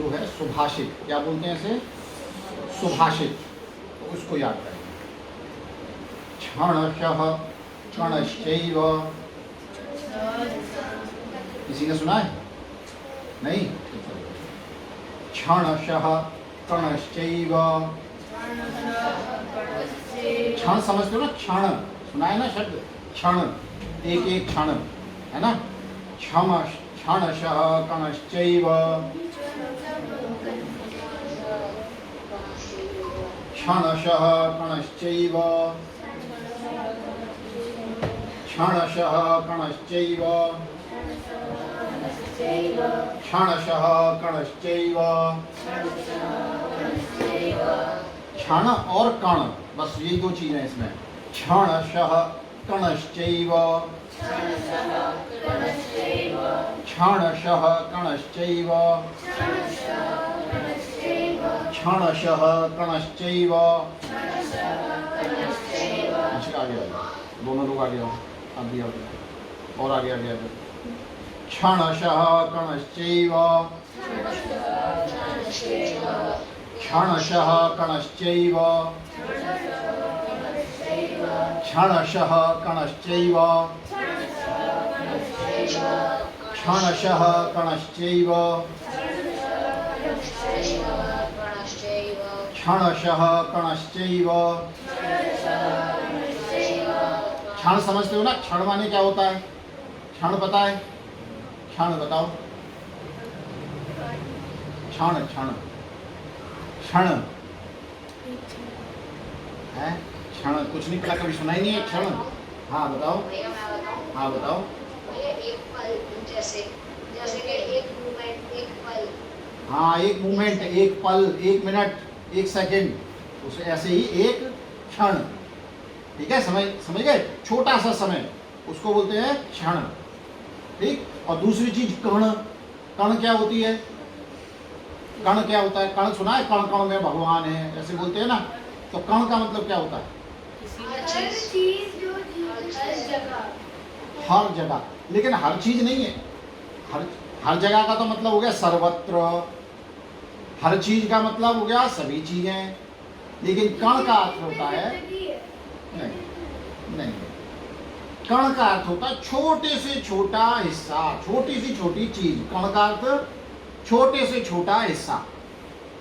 जो है सुभाषित, क्या बोलते हैं इसे, सुभाषित, तो उसको याद करें। क्षणशः कणश्चैव, किसी ने सुना है? नहीं? क्षणशः कणश्चैव, क्षण समझते हो ना, क्षण सुना है ना शब्द, क्षण, एक एक क्षण है ना। क्षणशः कणश्चैव, क्षणशः कणश्चैव, क्षणशः कणश्चैव, क्षणशः कणश्चैव। क्षण और कण, बस यही दो चीजें हैं इसमें। क्षणशः कणश्चैव, क्षणशः कणश्चैव, क्षणशः कणश्चैव। अच्छा आगे दोनों लोग आगे आओ, अभी आगे और आगे आगे आगे। क्षणशः कणश्चैव, क्षणशः कणश्चैव, क्षणशः कणश्चैव, क्षणशः कणश्चैव, क्षणशः कणश्चैव। क्षण समझते हो ना, क्षण माने क्या होता है? क्षण पता है? क्षण बताओ। क्षण क्षण क्षण है, क्षण कुछ नहीं पता, कभी सुना ही नहीं है क्षण। हाँ बताओ, हाँ बताओ। एक पल, जैसे कि एक मूवमेंट, एक पल। हाँ एक मूवमेंट, एक पल, एक मिनट, एक सेकंड, उसे ऐसे ही एक क्षण। ठीक है, समझ गए? छोटा सा समय उसको बोलते हैं क्षण। ठीक, और दूसरी चीज कण। कण क्या होती है? कण क्या होता है? कण सुना है? कण कण में भगवान है, ऐसे बोलते हैं ना। तो कण का मतलब क्या होता है? हर चीज, जो हर जगह, हर जगह, लेकिन हर चीज नहीं है। हर जगह का तो मतलब हो गया सर्वत्र, हर चीज का मतलब हो गया सभी चीजें। लेकिन कण का अर्थ होता है, नहीं, कण का अर्थ होता है छोटे से छोटा हिस्सा, छोटी से छोटी चीज। कण का अर्थ छोटे से छोटा हिस्सा,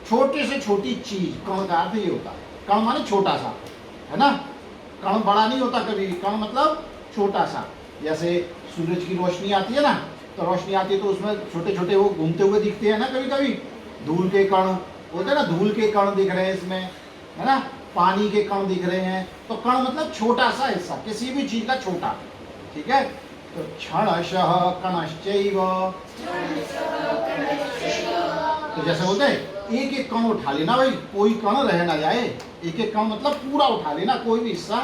छोटे से छोटी चीज, कण का अर्थ ये होता है। कण माने छोटा सा, है ना। कण बड़ा नहीं होता कभी भी, कण मतलब छोटा सा। जैसे सूरज की रोशनी आती है ना, तो रोशनी आती है तो उसमें छोटे छोटे वो घूमते हुए दिखते हैं ना कभी कभी। धूल के कण होते हैं ना, धूल के कण दिख रहे हैं इसमें, है ना। पानी के कण दिख रहे हैं, तो कण मतलब छोटा सा हिस्सा, किसी भी चीज का छोटा। ठीक है, तो क्षणशः कणश्चैव, तो जैसे बोलते हैं एक एक कण उठा लेना भाई, कोई कण रह ना जाए। एक एक कण मतलब पूरा उठा लेना, कोई भी हिस्सा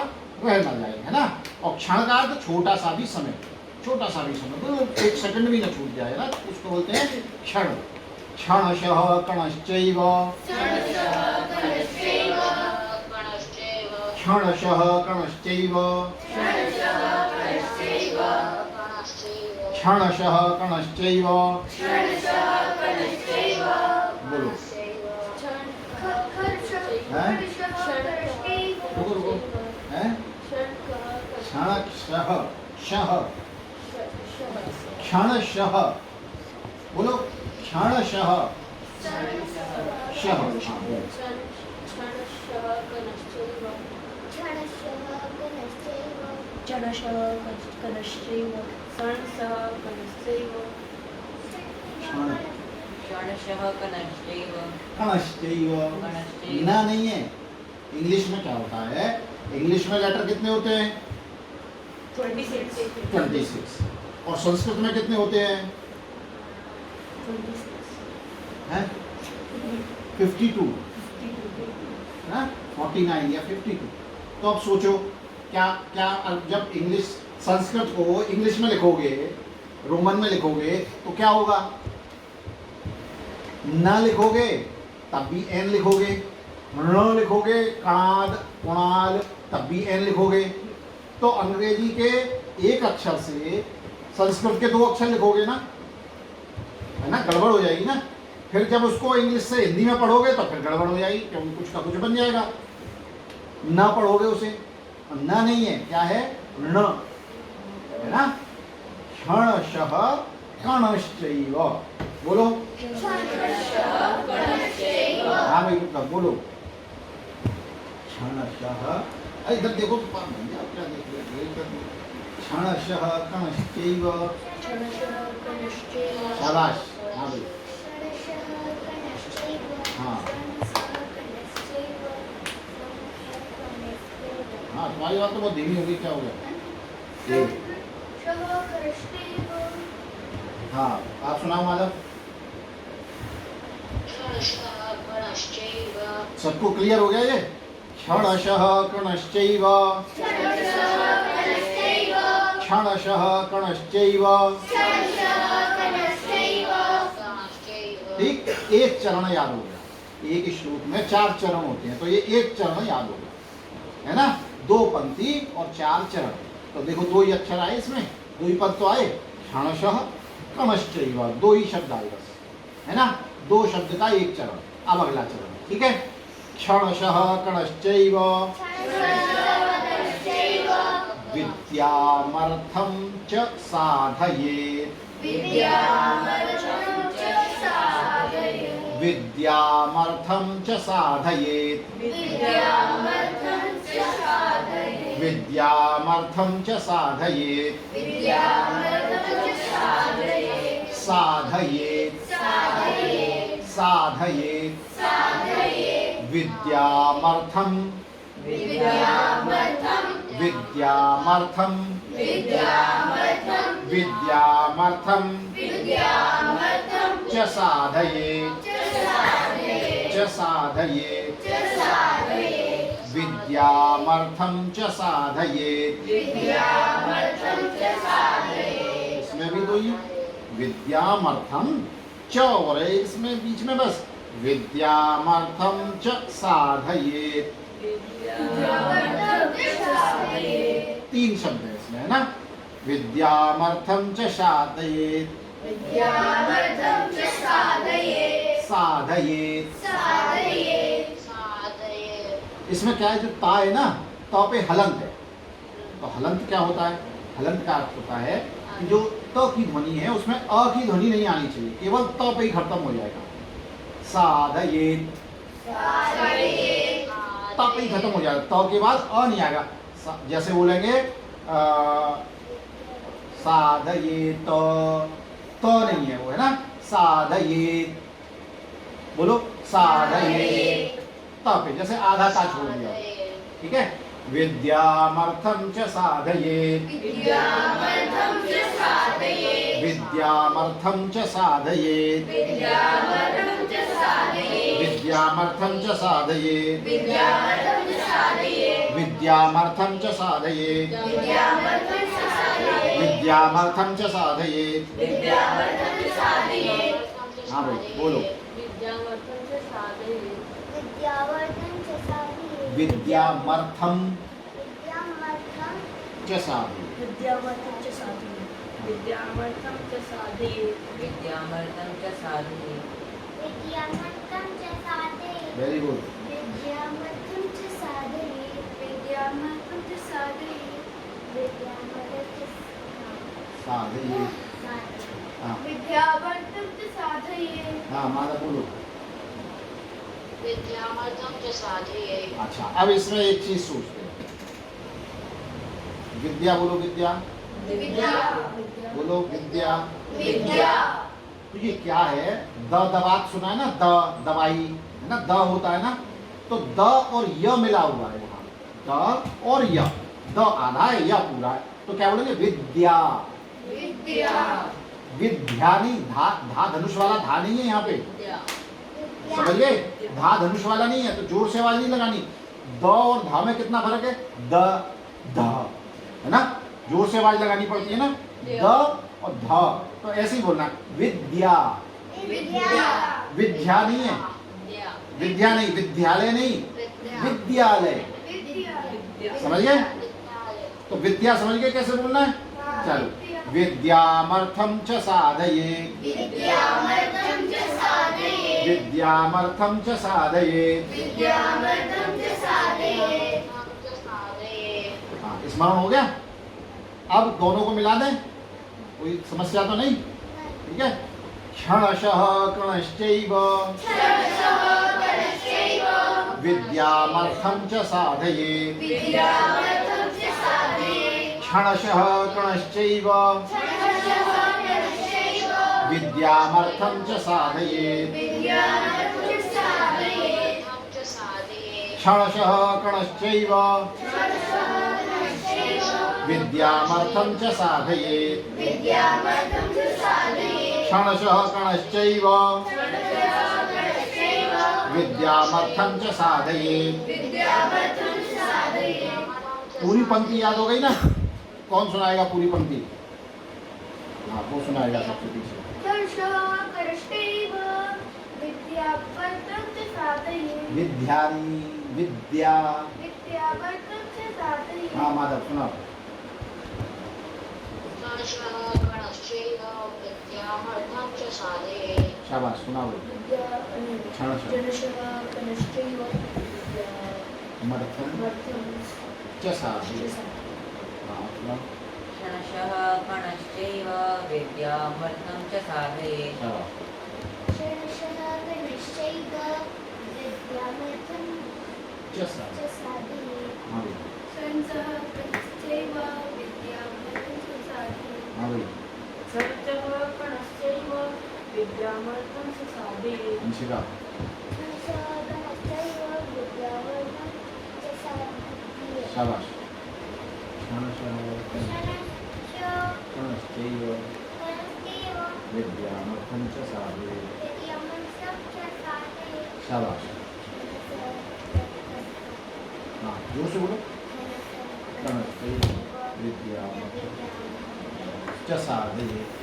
रह ना जाए, है ना। और क्षण का अर्थ छोटा सा भी समय, छोटा सा भी समय, तो एक सेकंड भी ना छूट जाए ना, उसको बोलते हैं क्षण। क्षणशः कणश्चैव, क्षणशः कणश्चैव, क्षणशः कणश्चैव। बोलो, रुको रुको, हैं? क्षणशः, शः, क्षणशः, बोलो क्षणशः, शः, हाँ बोलो। कणश्चैव, ना नहीं है। इंग्लिश में क्या होता है? इंग्लिश में लेटर कितने होते हैं? 26। और संस्कृत में कितने होते हैं? 52, 49 या 52। तो अब सोचो क्या क्या, जब इंग्लिश संस्कृत को इंग्लिश में लिखोगे, रोमन में लिखोगे तो क्या होगा? न लिखोगे तब भी एन लिखोगे, न लिखोगे कणाद कुणाल तब भी एन लिखोगे। तो अंग्रेजी के एक अक्षर से संस्कृत के 2 अक्षर लिखोगे ना, है ना, गड़बड़ हो जाएगी ना। फिर जब उसको इंग्लिश से हिंदी में पढ़ोगे तो फिर गड़बड़ हो जाएगी, क्योंकि कुछ का कुछ बन जाएगा। न पढ़ोगे उसे, न नहीं है, क्या है, ण है ना। क्षणशः कणश्चैव, बोलो। हाँ भाई मतलब बोलो। क्षणशः, अरे इधर देखो तो पास बन गया, क्या देख रहे हो? क्षणशः कणश्चैव, शाबाश। हाँ भाई, हाँ हाँ, तुम्हारी बात तो बहुत धीमी होगी, क्या हो गया? हाँ, आप सुनाओ माधव। सबको क्लियर हो गया ये? क्षणशः कणश्चैव, क्षणशः कणश्चैव। ठीक, एक चरण याद हो गया। एक श्लोक में 4 चरण होते हैं, तो ये एक चरण याद हो गया, है ना। 2 पंक्ति और 4 चरण। तो देखो 2 ही अक्षर आए इसमें, 2 ही पद तो आए। क्षणशः कणश्चैव, 2 ही शब्द आए बस, है ना। 2 शब्द का एक चरण। अब अगला चरण, ठीक है। क्षणशः कणश्चैव विद्यामर्थं च साधयेत्, विद्यामर्थं च साधयेत्, विद्यामर्थं च साधयेत्, साधयेत्, साधयेत्, विद्यामर्थं, विद्यामर्थं, विद्यामर्थं च साधयेत्, च साधयेत्, विद्यामर्थं च साधयेत्। इसमें भी 2 ही, विद्यामर्थं च, और इसमें बीच में बस विद्यामर्थं च साधयेत्। 3 शब्द है इसमें, है ना। विद्यामर्थं च साधयेत्, साधयेत्। इसमें क्या है, जो ता है ना, ता पे हलंत है। तो हलंत क्या होता है? हलंत का अर्थ होता है कि जो त की ध्वनि है उसमें अ की ध्वनि नहीं आनी चाहिए, केवल त पे ही खत्म हो जाएगा। साधयेत्, त पे ही खत्म हो जाएगा, त के बाद अ नहीं आएगा। जैसे बोलेंगे साधयेत्, त नहीं है वो, है ना। साधयेत्, बोलो साधयेत्, त पे जैसे आधा ता छोड़ दिया, ठीक है। विद्यामर्थं च साधयेत्, विद्यामर्थं च साधयेत्, विद्यामर्थं च साधयेत्, विद्यामर्थं च साधयेत्, विद्यामर्थं च साधयेत्, विद्यामर्थं च साधयेत्। हाँ भाई बोलो। विद्यामर्थं च साधयेत्, विद्यामर्थं च साधयेत्, विद्यामर्थं च साधयेत्, विद्यामर्थं च साधयेत्, विद्यामर्थं च साधयेत्, वेरी गुड। विद्यामर्थं च साधयेत्, विद्यामर्थं च साधयेत्, विद्यामर्थं च साधयेत्। हाँ विद्यामर्थं च साधयेत्, हाँ, माला बोलो। विद्यामर्थं च साधयेत्। अच्छा, अब इसमें एक चीज सोचते हैं। विद्या बोलो, विद्या विद्या, बोलो, विद्या। विद्या, तो ये क्या है? द दबात सुना है ना, द दवाई है ना, द होता है ना। तो द और य मिला हुआ है वहां, द और य, द आधा है, य पूरा है। तो क्या बोलेंगे? विद्या। विद्या, विद्या नहीं, धा धा धनुष वाला धा नहीं है यहाँ पे, विद्या, समझ गए? धा धनुष वाला नहीं है, तो जोर से आवाज नहीं लगानी। द और धा में कितना फर्क है? द ध, है ना, जोर से आवाज लगानी पड़ती है ना, द और ध। तो ऐसे ही बोलना, विद्या। विद्या, विद्या नहीं है, विद्या, विद्या नहीं, विद्यालय नहीं, विद्यालय। विद्या, समझ गए? तो विद्या समझ गए कैसे बोलना है? चलो, विद्यामर्थं च साधयेत्, विद्यामर्थं च साधयेत्, विद्यामर्थं च साधयेत्। विद्यामर्थं च साधयेत्। हाँ, स्मरण हो गया। अब दोनों को मिला दें, कोई समस्या तो नहीं, ठीक है। क्षणशः कणश्चैव विद्यामर्थं च साधयेत्। विद्यामर्थं च साधयेत्। क्षणशः कणश्चैव विद्यामर्थं च साधयेत्। विद्यामर्थं च साधयेत्। क्षणशः कणश्चैव विद्यामर्थं च साधयेत्। विद्यामर्थं च साधयेत्। क्षणशः कणश्चैव विद्यामर्थं च साधयेत्। विद्यामर्थं च साधयेत्। पूरी पंक्ति याद हो गई ना? कौन सुनाएगा पूरी पंक्ति? हाँ, वो सुनाएगा सबसे पीछे। विद्यामर्थं च साधयेत्। विद्यानी विद्या। विद्यामर्थं च साधयेत्। हाँ माधव सुनाओ। शाबाश सुनाओ। क्षणशः मर्थं च साधयेत्। हाँ सुनाओ। क्षणशः कणश्चैव विद्यामर्थं च साधयेत्। शाबाश। च साधयेत्। हाँ भाई। हाँ भाई। अंशिका। शाबाश। क्षणशः कणश्चैव विद्यामर्थं च साधयेत्। शाबाश। हाँ जोर से बोलो। कणश्चैव विद्यामर्थं च साधयेत्।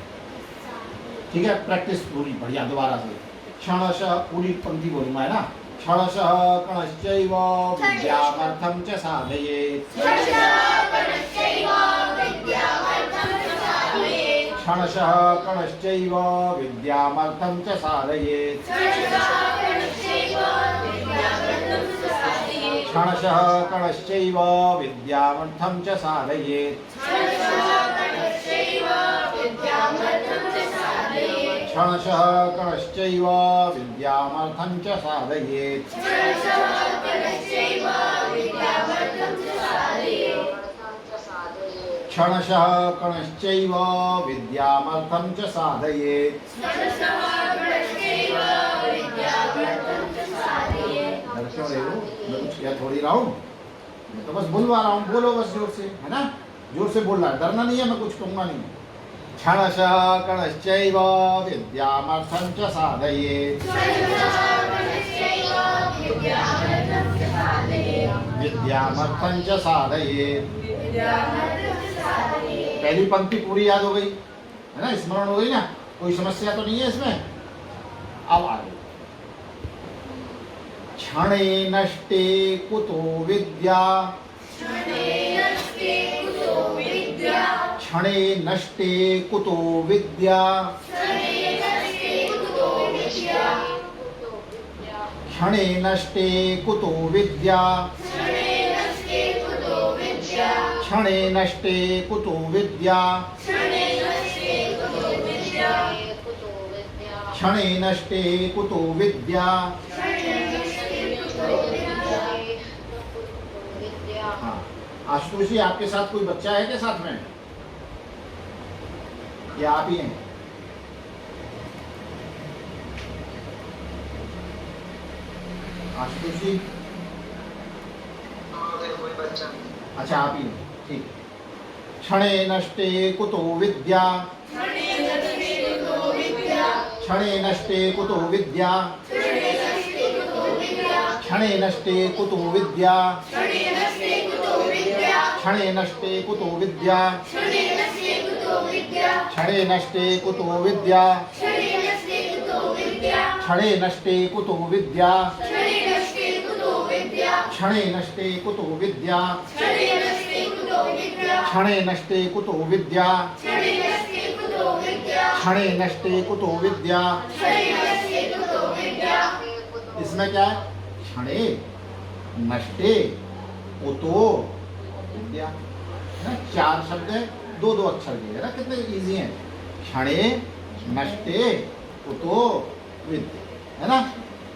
ठीक है, प्रैक्टिस पूरी बढ़िया। दोबारा से क्षणशः पूरी पंक्ति बोलूंगा, है ना? क्षणशः कणश्चैव विद्यामर्थं च साधयेत्। क्षणशः कणश्चैव विद्यामर्थं च साधयेत्। क्षणशः कणश्चैव विद्यामर्थं च साधयेत्। क्षणशः कणश्चैव विद्यामर्थं च साधयेत्। क्षणशः कणश्चैव विद्यामर्थं च साधयेत्। डर क्यों रहे हो? मैं कुछ क्या थोड़ी रहा हूँ, मैं तो बस बुलवा रहा हूँ। बोलो बस जोर से, है ना? जोर से बोलना है, डरना नहीं है, मैं कुछ कहूँगा नहीं। क्षणशः कणश्चैव विद्यामर्थं च साधयेत्। विद्यामर्थं च साधयेत्। पहली पंक्ति पूरी याद हो गई, है ना? स्मरण हो गई ना? कोई समस्या तो नहीं है इसमें? अब आगे। क्षणे नष्टे कुतो विद्या। क्षणे नष्टे कुतो विद्या। क्षणे नष्टे कुतो विद्या। क्षणे नष्टे कुतो विद्या। क्षणे नष्टे कुतो विद्या। क्षणे नष्टे कुतो विद्या। हाँ, आशुतोष जी आपके साथ कोई बच्चा है क्या साथ में, या आप ही हैं? आशुतोष जी? कोई बच्चा। अच्छा आप ही हैं, ठीक। क्षणे नष्टे कुतो विद्या। क्षणे नष्टे कुतो विद्या। क्षणे नष्टे कुतो विद्या। क्षणे नष्टे कुतो विद्या। क्षणे नष्टे कुतो विद्या। क्षणे नष्टे कुतो विद्या। क्षणे नष्टे कुतो विद्या। क्षणे नष्टे कुतो विद्या। क्षणे नष्टे कुतो विद्या। इसमें क्या है? क्षणे नष्टे कुतो विद्या, है ना? 4 शब्द है, 2 अक्षर के, है ना? कितने इजी हैं। क्षणे नष्टे कुतो विद्या, है ना?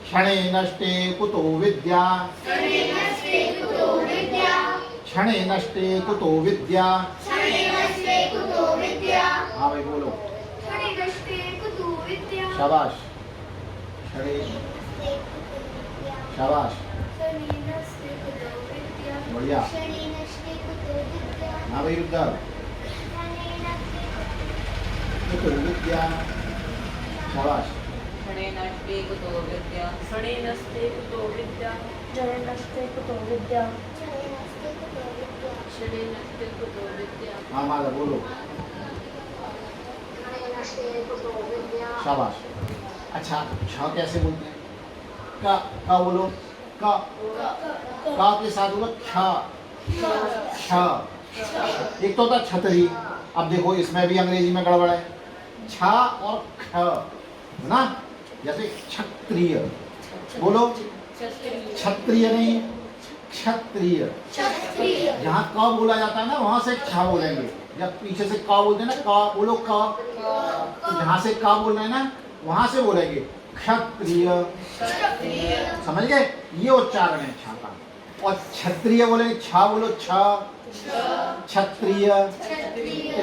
क्षणे नष्टे कुतो विद्या, क्षणे नष्टे कुतो विद्या। हाँ भाई बोलो। शाबाश, क्षणे, शाबाश, बढ़िया। हाँ भाई रुद्र, कुतो विद्या, शाबाश। क्षणे नष्टे कुतो विद्या, क्षणे नष्टे कुतो विद्या, क्षणे नष्टे कुतो विद्या, क्षणे नष्टे कुतो विद्या। हाँ माला बोलो। शाबाश। अच्छा, छ कैसे बोलते हैं? का बोलो, का के साथ बोलो क्ष, क्ष। एक तो होता छतरी, अब देखो इसमें भी अंग्रेजी में गड़बड़ है, छ और ख, है ना? जैसे क्षत्रिय बोलो, क्षत्रिय नहीं, क्षत्रिय। जहाँ क बोला जाता है ना, वहां से क्ष बोलेंगे। जब पीछे से क बोलते हैं ना, क बोलो क, तो जहाँ से क बोलना है ना, वहां से बोलेंगे क्षत्रिय। समझ गए? ये उच्चारण है छ का। और क्षत्रिय बोलेंगे, छ बोलो छ, क्षत्रिय।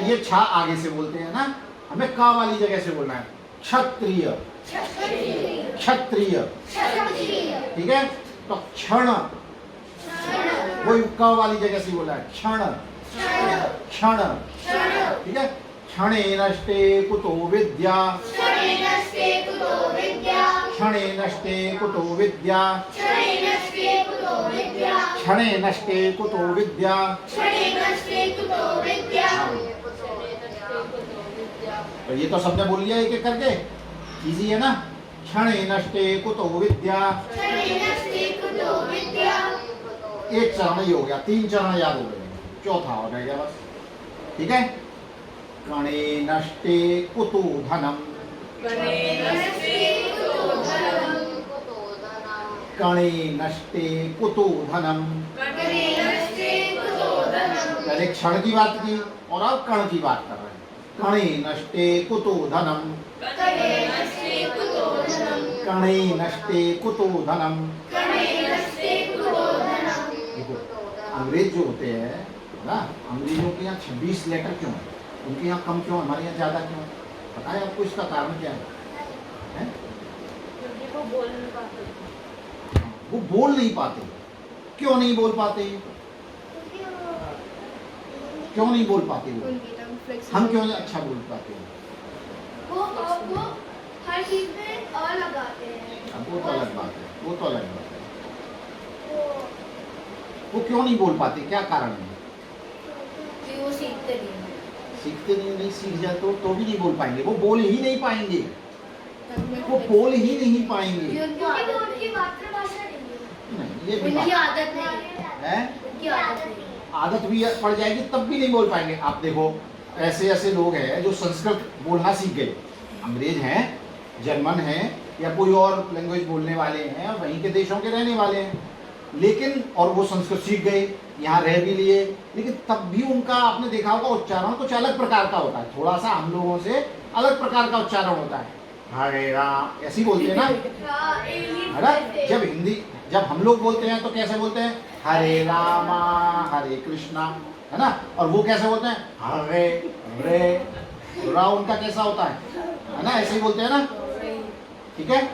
ये छ आगे से बोलते हैं ना, हमें क वाली जगह से बोलना है, क्षत्रिय, क्षत्रिय। ठीक है? तो क्षण, वही क वाली जगह से बोला है, क्षण, क्षण। ठीक है? क्षणे नष्टे कुतो विद्या, क्षणे नष्टे कुतो विद्या, क्षणे नष्टे कुतो विद्या। तो ये तो सबने बोल लिया एक एक करके, इजी है ना? क्षणे नष्टे कुतो विद्या, एक चरण ही हो गया, 3 चरण याद हो गए, चौथा हो गया बस। ठीक है? कणे नष्टे कुतो धनम, कणे नष्टे कुतो धनम। पहले क्षण की बात की और अब कण की बात कर रहे हैं। कणे नष्टे कुतो धनम, कणे नष्टे कुतो धनम। देखो अंग्रेज जो होते हैं ना, अंग्रेजों के यहाँ 26 लेटर क्यों है? उनके यहाँ कम क्यों, हमारे यहाँ ज्यादा क्यों? पता है आपको इसका कारण क्या है? वो बोल नहीं पाते। वो बोल नहीं पाते। क्यों नहीं बोल पाते? क्यों नहीं बोल पाते वो? हम क्यों नहीं अच्छा बोल पाते हैं? वो हर चीज में अ लगाते हैं। अब वो तो अलग बात है, वो तो अलग बात है। वो क्यों नहीं बोल पाते? क्या कारण है? वो सीखते नहीं। सीखते नहीं सीख जाए तो भी नहीं बोल पाएंगे, वो बोल ही नहीं पाएंगे, वो बोल ही नहीं पाएंगे। उनकी मातृभाषा नहीं नहीं, ये भी उनकी बात आदत नहीं है। उनकी आदत नहीं। आदत भी पड़ जाएगी तब भी नहीं बोल पाएंगे। आप देखो ऐसे ऐसे लोग हैं जो संस्कृत बोलना सीख गए, अंग्रेज हैं, जर्मन हैं, या कोई और लैंग्वेज बोलने वाले हैं, वहीं के देशों के रहने वाले हैं, लेकिन और वो संस्कृत सीख गए, यहाँ रह भी लिए, लेकिन तब भी उनका आपने देखा होगा उच्चारण कुछ अलग प्रकार का होता है, थोड़ा सा हम लोगों से अलग प्रकार का उच्चारण होता है। हरे राम ऐसे ही बोलते हैं ना, है ना? जब हम लोग बोलते हैं तो कैसे बोलते हैं? हरे रामा हरे कृष्णा, है ना? और वो कैसे बोलते हैं? हरे रे, रा उनका कैसा होता है ना? ऐसे ही बोलते हैं ना। ठीक है,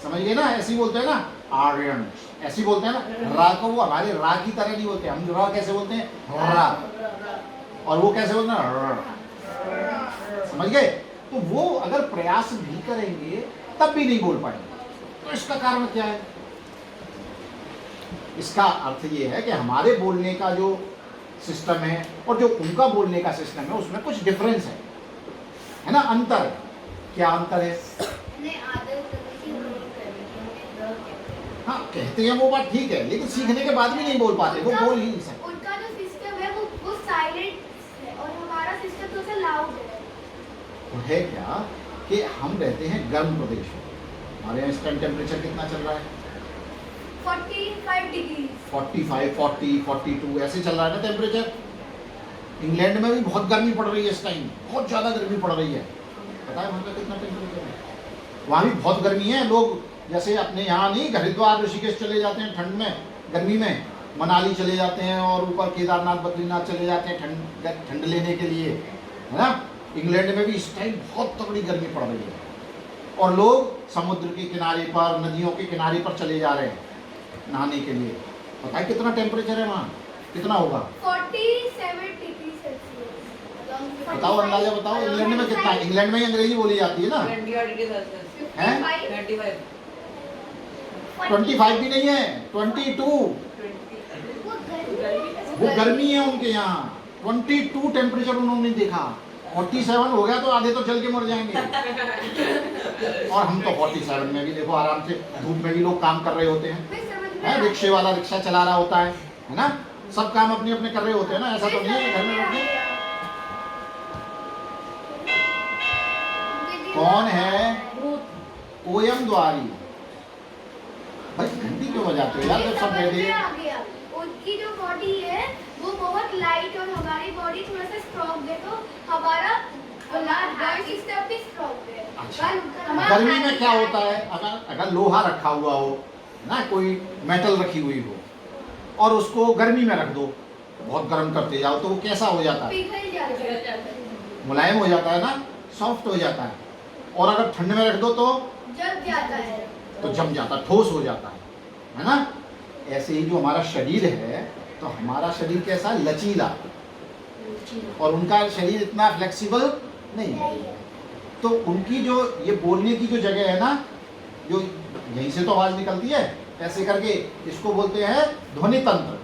समझ गए ना? ऐसे ही बोलते हैं ना, आर्यन ऐसे ही बोलते हैं ना। रा को वो हमारे रा की तरह नहीं बोलते, हम रा कैसे बोलते हैं? रा, और वो कैसे बोलते हैं? समझ गए? तो वो अगर प्रयास भी करेंगे तब भी नहीं बोल पाएंगे। तो इसका कारण क्या है? इसका अर्थ ये है कि हमारे बोलने का जो सिस्टम है और जो उनका बोलने का सिस्टम है उसमें कुछ डिफरेंस है ना, अंतर है। क्या अंतर है? हाँ कहते हैं वो बात ठीक है, लेकिन सीखने के बाद भी नहीं बोल पाते, वो बोल ही नहीं सकते। उनका जो सिस्टम है वो साइलेंट है और हमारा सिस्टम तो लाउड है। है क्या कि हम रहते हैं गर्म प्रदेश में, हमारे यहाँ इस टाइम टेम्परेचर कितना चल रहा है? 45 डिग्री। 45, 40, 42 ऐसे चल रहा है ना टेम्परेचर। इंग्लैंड में भी बहुत गर्मी पड़ रही है इस टाइम, बहुत ज़्यादा गर्मी पड़ रही है। पता है वहाँ का कितना टेम्परेचर है? वहाँ भी बहुत गर्मी है। लोग जैसे अपने यहाँ नहीं हरिद्वार ऋषिकेश चले जाते हैं ठंड में, गर्मी में, मनाली चले जाते हैं और ऊपर केदारनाथ बद्रीनाथ चले जाते हैं ठंड लेने के लिए, है ना। इंग्लैंड में भी इस टाइम बहुत तगड़ी गर्मी पड़ रही है और लोग समुद्र के किनारे पर, नदियों के किनारे पर चले जा रहे हैं नहाने के लिए। पता है कितना टेम्परेचर है वहाँ? कितना होगा? 47 डिग्री सेल्सियस। बताओ, अंदाजा बताओ। इंग्लैंड में कितना है? इंग्लैंड में ही अंग्रेजी बोली जाती है ना। 28 डिग्री सेल्सियस। हैं? 25। 25 भी नहीं है, 22। वो गर्मी है उनके यहाँ। 22 टेम्परेचर उन्होंने देखा। 47 हो गया तो आधे तो चल के मर जाएंगे। और हम तो 47 में भी देखो आराम से धूप में भी लोग काम कर रहे होते हैं। रिक्शे वाला रिक्शा चला रहा होता है ना। सब काम अपने अपने कर रहे होते हैं ना। ऐसा तो नहीं है घर में बैठ के। कौन है? ओयम द्वारी। भाई घंटी क्यों बजाते हो यार जब सब बैठे? उनकी जो बॉडी है वो बहुत लाइट और हमारी बॉडी थोड़ा सा स्ट्रॉन्ग है, तो हमारा ब्लड सिस्टम भी स्ट्रॉन्ग है। अच्छा, गर्मी में क्या होता है? अगर लोहा रखा हुआ हो ना, कोई मेटल रखी हुई हो और उसको गर्मी में रख दो, बहुत गर्म करते जाओ तो वो कैसा हो जाता है? पिघल जाता है, मुलायम हो जाता है ना, सॉफ्ट हो जाता है। और अगर ठंड में रख दो तो जम जाता है, तो जम जाता, ठोस हो जाता है ना। ऐसे ही जो हमारा शरीर है, तो हमारा शरीर कैसा? लचीला। और उनका शरीर इतना फ्लेक्सिबल नहीं है। तो उनकी जो ये बोलने की जो जगह है ना, जो यहीं से तो आवाज निकलती है ऐसे करके, इसको बोलते हैं ध्वनि तंत्र,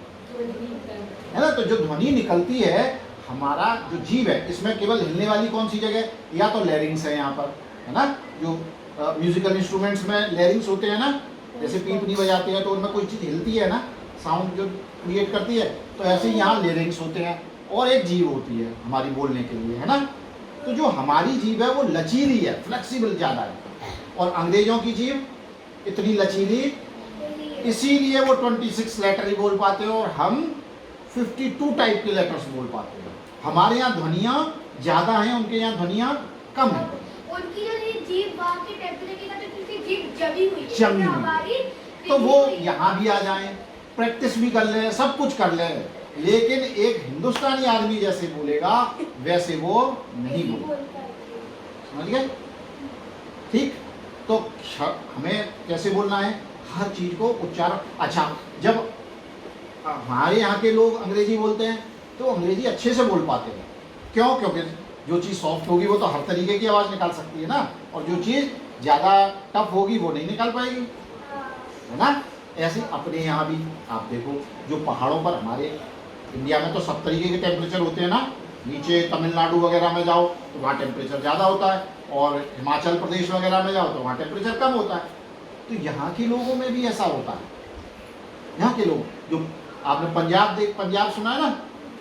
है ना। तो जो ध्वनि निकलती है, हमारा जो जीव है, इसमें केवल हिलने वाली कौन सी जगह? या तो लैरिंग्स है यहाँ पर, है ना। जो म्यूजिकल इंस्ट्रूमेंट्स में लैरिंग्स होते हैं ना, जैसे पीपनी बजाते हैं तो उनमें कोई चीज़ हिलती है ना, साउंड जो क्रिएट करती है, तो ऐसे ही यहाँ लैरिंग्स होते हैं। और एक जीभ होती है हमारी बोलने के लिए, है ना। तो जो हमारी जीभ है वो लचीली है, फ्लेक्सिबल ज़्यादा है। और अंग्रेजों की जीभ इतनी लचीली, इसीलिए वो 26 लेटर ही बोल पाते हैं और हम 52 टाइप के लेटर्स बोल पाते हैं। हमारे यहाँ ध्वनियाँ ज़्यादा हैं, उनके यहाँ ध्वनियाँ कम हैं। उनकी जो जीभ वहाँ के टेम्परेचर के साथ उनकी जीभ जमी हुई है, जमी हुई। हमारी तो वो यहाँ भी आ जाएं, प्रैक्टिस भी कर लें, सब कुछ कर लें, लेकिन एक हिंदुस्तानी आदमी जैसे बोलेगा वैसे वो नहीं बोलेगा। समझ गए? ठीक। तो हमें कैसे बोलना है? हर चीज को उच्चारण। अच्छा, जब हमारे यहाँ के लोग अंग्रेजी बोलते हैं तो अंग्रेजी अच्छे से बोल पाते हैं। क्यों? क्योंकि जो चीज़ सॉफ्ट होगी वो तो हर तरीके की आवाज़ निकाल सकती है ना, और जो चीज़ ज़्यादा टफ होगी वो नहीं निकाल पाएगी, है ना। ऐसे अपने यहाँ भी आप देखो, जो पहाड़ों पर, हमारे इंडिया में तो सब तरीके के टेम्परेचर होते हैं ना। नीचे तमिलनाडु वगैरह में जाओ तो वहाँ टेम्परेचर ज़्यादा होता है, और हिमाचल प्रदेश वगैरह में जाओ तो वहाँ टेम्परेचर कम होता है। तो यहाँ के लोगों में भी ऐसा होता है। यहाँ के लोग, जो आपने पंजाब सुना है ना,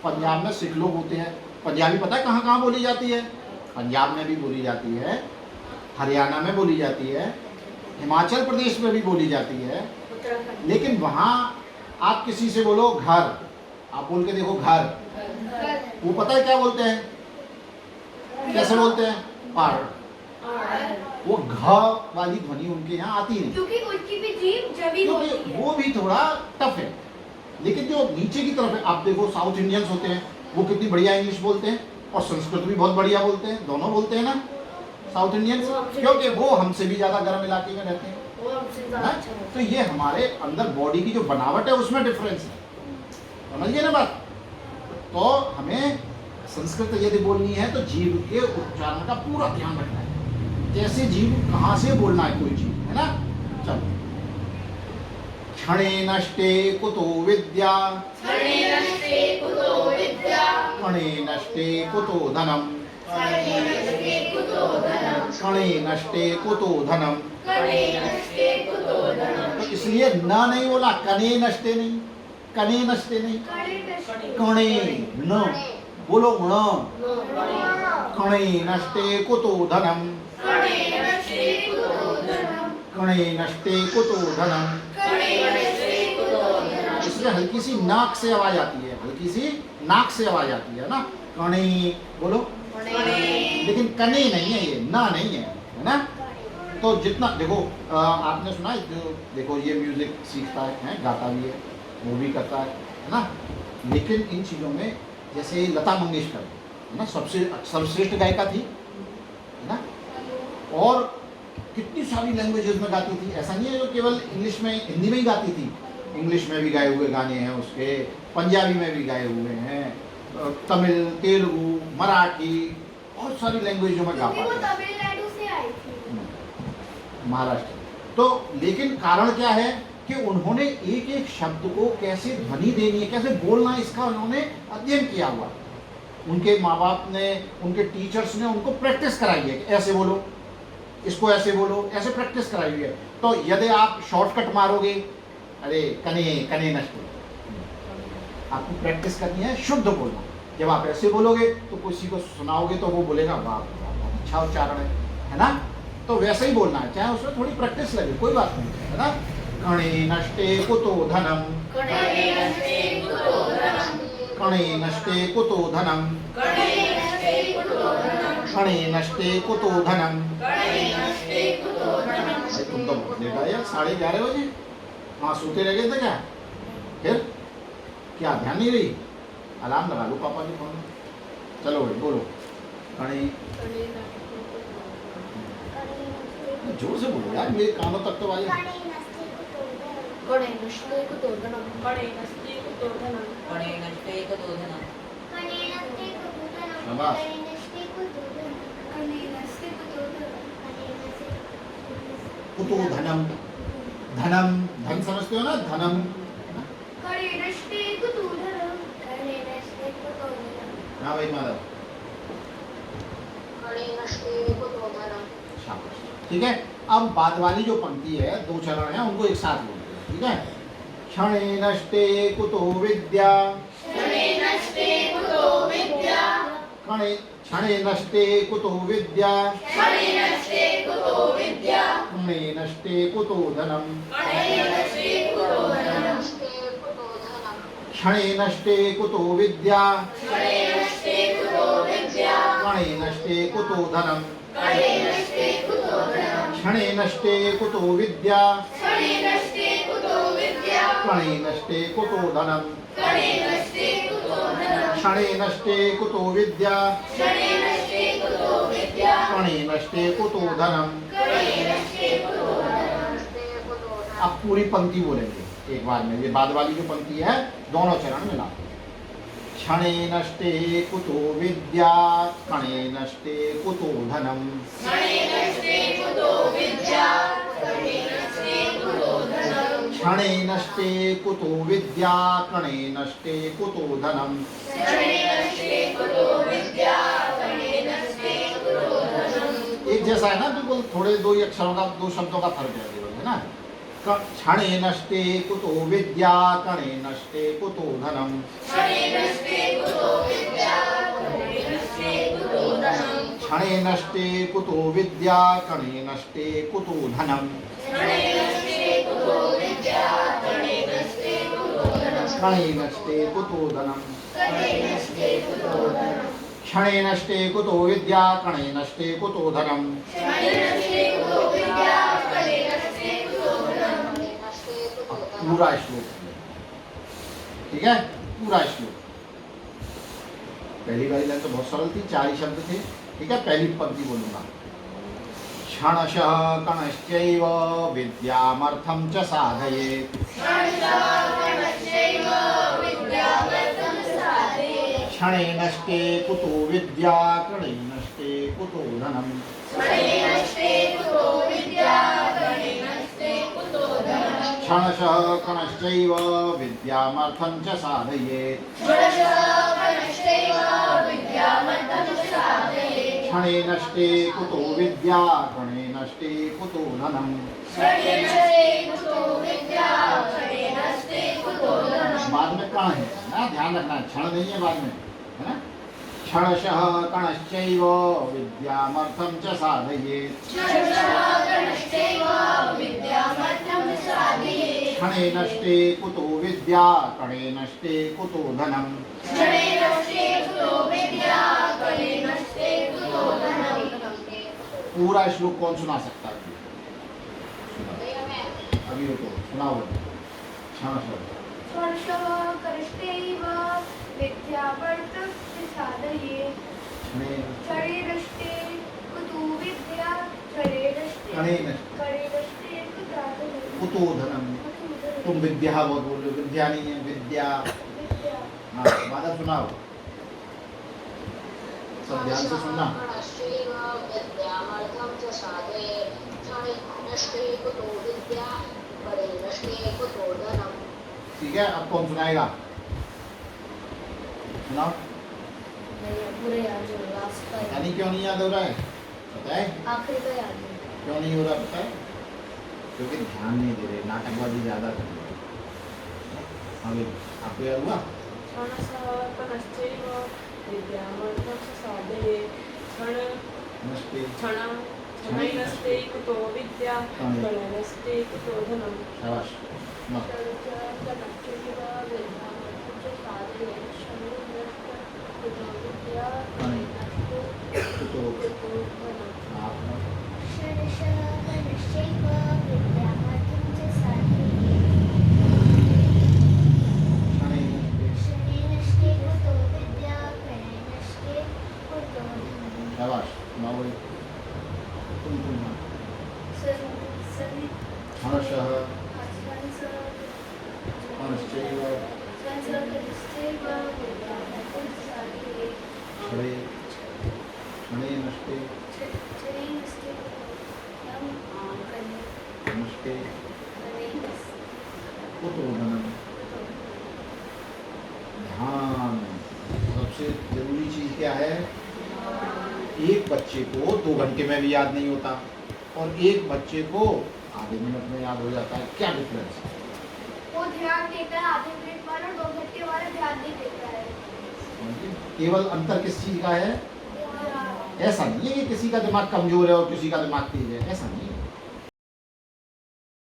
पंजाब में सिख लोग होते हैं। पंजाबी पता है कहाँ कहाँ बोली जाती है? पंजाब में भी बोली जाती है, हरियाणा में बोली जाती है, हिमाचल प्रदेश में भी बोली जाती है। लेकिन वहाँ आप किसी से बोलो घर, आप बोल के देखो घर, वो पता है क्या बोलते हैं? कैसे बोलते हैं? पर। वो घ वाली ध्वनि उनके यहाँ आती नहीं, क्योंकि उनकी भी जीभ जमी होती है, क्योंकि वो भी थोड़ा टफ है। लेकिन जो नीचे की तरफ है, आप देखो साउथ इंडियंस होते हैं, वो कितनी बढ़िया इंग्लिश बोलते हैं, और संस्कृत भी बहुत बढ़िया बोलते हैं, दोनों बोलते हैं ना साउथ इंडियंस, क्योंकि वो हमसे भी ज़्यादा गर्म इलाके में रहते हैं। तो ये हमारे अंदर बॉडी की जो बनावट है उसमें डिफरेंस है। समझिए ना बात। तो हमें संस्कृत यदि बोलनी है तो जीभ के उच्चारण का पूरा ध्यान रखना है, कैसे जीभ कहाँ से बोलना है कोई चीज, है ना। चलो, क्षणे नष्टे कुतो विद्या, क्षणे नष्टे कुतो विद्या, क्षणे नष्टे कुतो धनम, क्षणे नष्टे कुतो धनम, क्षणे नष्टे कुतो धनम। क्षणे नष्टे कुतो धनम। तो इसलिए न नहीं बोला, कने नष्टे नहीं, कने नष्टे नहीं, कणे न बोलो, न कणे नष्टे कुतो धनम, क्षणे नष्टे कुतो धनम, कणे नष्टे कुतो धनम। इसमें हल्की सी नाक से आवाज आती है, हल्की सी नाक से आवाज आती है ना, कणे बोलो, लेकिन कने नहीं है, ये ना नहीं है, है ना। तो जितना देखो आपने सुना है जो देखो ये म्यूजिक सीखता है गाता भी है, वो भी करता है ना, लेकिन इन चीज़ों में जैसे लता मंगेशकर है ना, सबसे सर्वश्रेष्ठ गायिका थी, है ना, और कितनी सारी लैंग्वेजेस में गाती थी। ऐसा नहीं है जो केवल इंग्लिश में हिंदी में ही गाती थी, इंग्लिश में भी गाए हुए गाने हैं उसके, पंजाबी में भी गाए हुए हैं, तमिल, तेलुगु, मराठी, बहुत सारी लैंग्वेजों में गा क्योंकि वो पाती है। तमिलनाडु से आई थी। महाराष्ट्र। तो लेकिन कारण क्या है कि उन्होंने एक एक शब्द को कैसे ध्वनि देनी है, कैसे बोलना है, इसका उन्होंने अध्ययन किया हुआ। उनके माँ बाप ने, उनके टीचर्स ने उनको प्रैक्टिस कराई है कि ऐसे बोलो, इसको ऐसे बोलो, ऐसे प्रैक्टिस कराई हुई है। तो यदि आप शॉर्टकट मारोगे, अरे कने कने नष्ट, आपको प्रैक्टिस करनी है शुद्ध बोलना। जब आप ऐसे बोलोगे तो किसी को सुनाओगे तो वो बोलेगा वाह बहुत अच्छा उच्चारण है ना। तो वैसे ही बोलना है, चाहे उसमें थोड़ी प्रैक्टिस लगे, कोई बात नहीं, है ना। कणे नष्टे कुतो धनम, कणे नष्टे कुतो धनम, कणे नष्टे कुतो धनम। तुम तो लेटा यार 11:30 बजे, हाँ सोते रह गए थे क्या? फिर क्या ध्यान नहीं रही? अलार्म लगा लो पापा के फोन में। चलो भाई बोलो, कणे, जोर से बोलो यार, मेरे कानों तक तो आइए। शाबाश। कुतो धनम, धनम धन समझते हो ना, धनम। हाँ भाई माधव, शाबाश, ठीक है। अब बाद वाली जो पंक्ति है, दो चरण है, उनको एक साथ बोलते हैं, ठीक है। क्षणे नष्टे कुतो विद्या, क्षणे नष्टे कुतो विद्या, क्षणे नष्टे कुतो विद्या, क्षणे नष्टे कुतो धनम, क्षणे नष्टे कुतो विद्या, क्षणे नष्टे कुतो धनम, क्षणे नष्टे कुतो विद्या, क्षणे नष्टे कुतो धनम, क्षणे नष्टे कुतो विद्या, क्षणे नष्टे कुतो धनम। अब पूरी पंक्ति बोलेंगे एक बार में, ये बाद वाली जो पंक्ति है दोनों चरण में ला। क्षणे नष्टे कुतो विद्या, क्षणे नष्टे कुतो धनम, क्षणे नष्टे कुतो विद्या, क्षणे नष्टे कुतो धनम। एक जैसा है ना, बिल्कुल थोड़े दो ही अक्षरों का, दो शब्दों का फर्क है ना। क्षणे नष्टे कुतो विद्या, क्षणे नष्टे कुतो धनम, क्षणे नष्टे कुतो विद्या, क्षणे नष्टे कुतो धनम, क्षणे नष्टे कुतो धनम, क्षणे नष्टे कुतो विद्या, क्षणे नष्टे कुतो धनम। पूरा श्लोक, ठीक है, पूरा श्लोक। पहली वाली लाइन तो बहुत सरल थी, 4 ही शब्द थे, ठीक है। पहली पंक्ति बोलूंगा। क्षणशः कणश्चैव विद्यामर्थं च साधयेत्, क्षणे नष्टे कुतो विद्या, क्षणे नष्टे कुतो धनम, क्षणशः कणश्चैव विद्यामर्थं च साधयेत्, क्षणे नष्टे कुतो विद्या, क्षणे नष्टे कुतो धनम। बाद में कण है ना, ध्यान रखना, क्षण नहीं है बाद में, है ना। क्षणशः कणश्चैव विद्यामर्थं च साधयेत् क्षणे नष्टे कुतो विद्या कणे नष्टे कुतो धनम् पूरा श्लोक कौन सुना सकता है? भैया मैं अभी रुको, सुनाओ। क्षणशः स्पर्शः करष्टैव विद्यावर्तं साधयेत् क्षणे क्षणे नष्टे कुतो विद्या क्षणे नष्टे कणे नष्टे कुतो कुतो धनम्। तुम विद्या बहुत बोल रहे हो, विद्या नहीं है, विद्या। विद्या हाँ, माता सुनाओ, सब ध्यान से सुनना। कणश्चैव विद्यामर्थं च साधयेत् क्षणे नष्टे कुतो विद्या कणे नष्टे कुतो धनम्। ठीक है, अब कौन सुनाएगा? सुनाओ। पूरे याद हो लास्ट का यानी क्यों नहीं याद हो रहा है पता है? आखिरी का याद है। क्यों नहीं हो रहा पता है? क्योंकि ध्यान नहीं दे रहे, नाटकबाजी ज्यादा कर रहे। अभी आपको याद हुआ? क्षणशः कणश्चैव विद्यामर्थं च साधयेत् नमस्ते। क्षणे नष्टे कुतो विद्या कणे नष्टे कुतो धनम्। शाबाश। सुनाओ। कुतो आप क्षणे नष्टे। शाबाश। सुनाओ भाई। तुम क्षणशः कणश्चैव क्षणे क्षणे नष्टे नष्टे कुतो धनम्। ध्यान सबसे जरूरी चीज क्या है? एक बच्चे को 2 घंटे में भी याद नहीं होता और एक बच्चे को आधे मिनट में याद हो जाता है। क्या डिफरेंस है? वो ध्यान देता है आधे मिनट वाला, 2 घंटे वाला ध्यान नहीं देता है। समझिए? केवल अंतर किस चीज का है? ऐसा नहीं है कि किसी का दिमाग कमजोर है और किसी का दिमाग तेज है, ऐसा नहीं है।